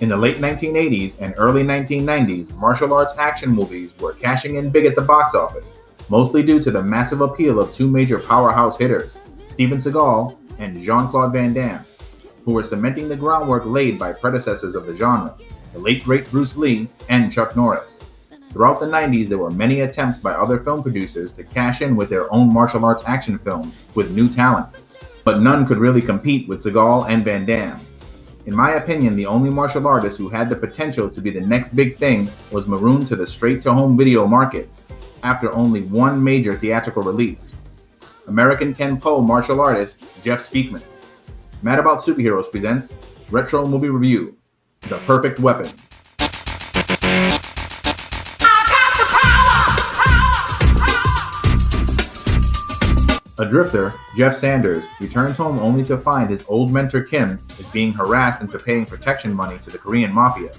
In the late 1980s and early 1990s, martial arts action movies were cashing in big at the box office, mostly due to the massive appeal of two major powerhouse hitters, Steven Seagal and Jean-Claude Van Damme, who were cementing the groundwork laid by predecessors of the genre, the late great Bruce Lee and Chuck Norris. Throughout the 90s, there were many attempts by other film producers to cash in with their own martial arts action films with new talent, but none could really compete with Seagal and Van Damme. In my opinion, the only martial artist who had the potential to be the next big thing was marooned to the straight-to-home video market after only one major theatrical release. American Kenpo martial artist Jeff Speakman. Mad About Superheroes presents Retro Movie Review, The Perfect Weapon. A drifter, Jeff Sanders, returns home only to find his old mentor Kim is being harassed into paying protection money to the Korean mafia.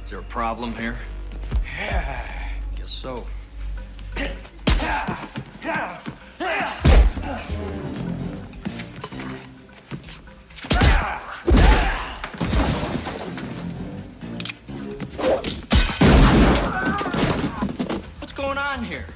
Is there a problem here? Yeah. Guess so. What's going on here?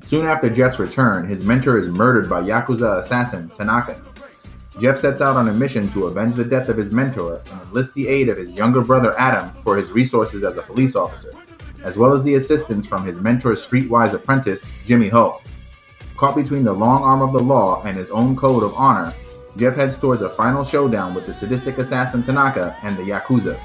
Soon after Jeff's return, his mentor is murdered by Yakuza assassin Tanaka. Jeff sets out on a mission to avenge the death of his mentor and enlist the aid of his younger brother Adam for his resources as a police officer, as well as the assistance from his mentor's streetwise apprentice, Jimmy Ho. Caught between the long arm of the law and his own code of honor, Jeff heads towards a final showdown with the sadistic assassin Tanaka and the Yakuza.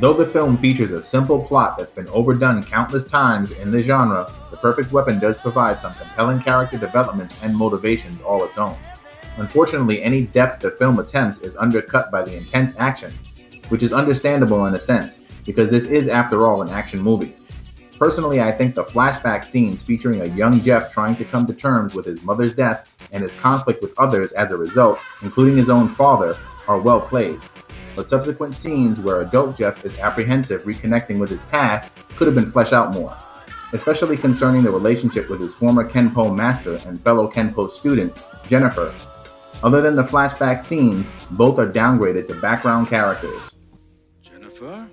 Though the film features a simple plot that's been overdone countless times in the genre, The Perfect Weapon does provide some compelling character developments and motivations all its own. Unfortunately, any depth the film attempts is undercut by the intense action, which is understandable in a sense, because this is after all an action movie. Personally, I think the flashback scenes featuring a young Jeff trying to come to terms with his mother's death and his conflict with others as a result, including his own father, are well played. But subsequent scenes where adult Jeff is apprehensive reconnecting with his past could have been fleshed out more, especially concerning the relationship with his former Kenpo master and fellow Kenpo student, Jennifer. Other than the flashback scenes, both are downgraded to background characters. Jennifer?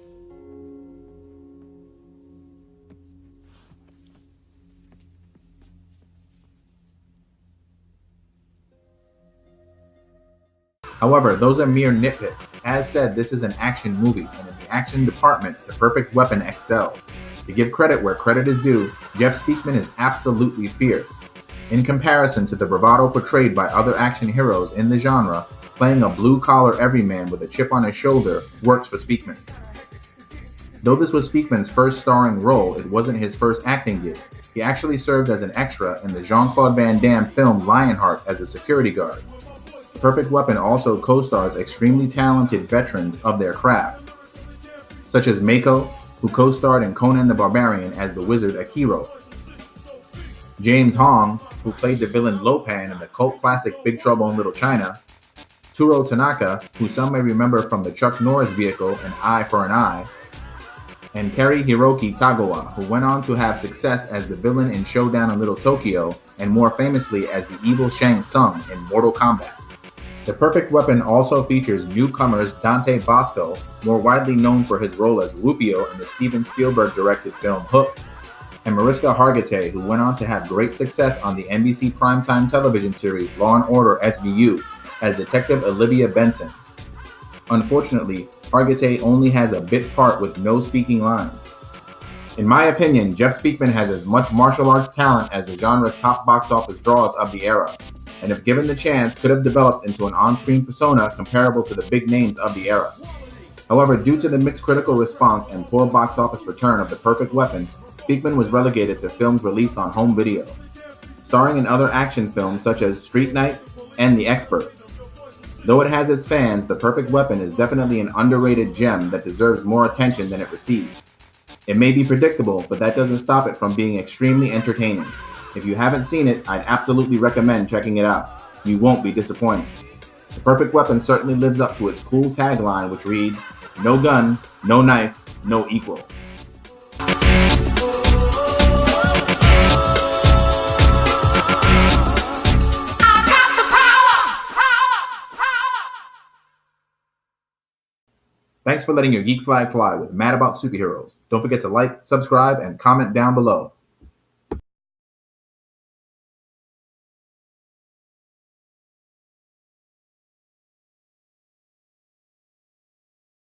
However, those are mere nitpicks. As said, this is an action movie, and in the action department, The Perfect Weapon excels. To give credit where credit is due, Jeff Speakman is absolutely fierce. In comparison to the bravado portrayed by other action heroes in the genre, playing a blue-collar everyman with a chip on his shoulder works for Speakman. Though this was Speakman's first starring role, it wasn't his first acting gig. He actually served as an extra in the Jean-Claude Van Damme film Lionheart as a security guard. The Perfect Weapon also co-stars extremely talented veterans of their craft, such as Mako, who co-starred in Conan the Barbarian as the wizard Akiro, James Hong, who played the villain Lopan in the cult classic Big Trouble in Little China, Turo Tanaka, who some may remember from the Chuck Norris vehicle An Eye for an Eye, and Keri Hiroki Tagawa, who went on to have success as the villain in Showdown in Little Tokyo and more famously as the evil Shang Tsung in Mortal Kombat. The Perfect Weapon also features newcomers Dante Bosco, more widely known for his role as Rufio in the Steven Spielberg-directed film Hook, and Mariska Hargitay, who went on to have great success on the NBC primetime television series Law & Order SVU as Detective Olivia Benson. Unfortunately, Hargitay only has a bit part with no speaking lines. In my opinion, Jeff Speakman has as much martial arts talent as the genre's top box office draws of the era. and if given the chance could have developed into an on-screen persona comparable to the big names of the era. However, due to the mixed critical response and poor box office return of The Perfect Weapon, Speakman was relegated to films released on home video, starring in other action films such as Street Night and The Expert. Though it has its fans, The Perfect Weapon is definitely an underrated gem that deserves more attention than it receives. It may be predictable, but that doesn't stop it from being extremely entertaining. If you haven't seen it, I'd absolutely recommend checking it out. You won't be disappointed. The Perfect Weapon certainly lives up to its cool tagline, which reads, "No gun, no knife, no equal." Thanks for letting your geek flag fly with Mad About Superheroes. Don't forget to like, subscribe, and comment down below.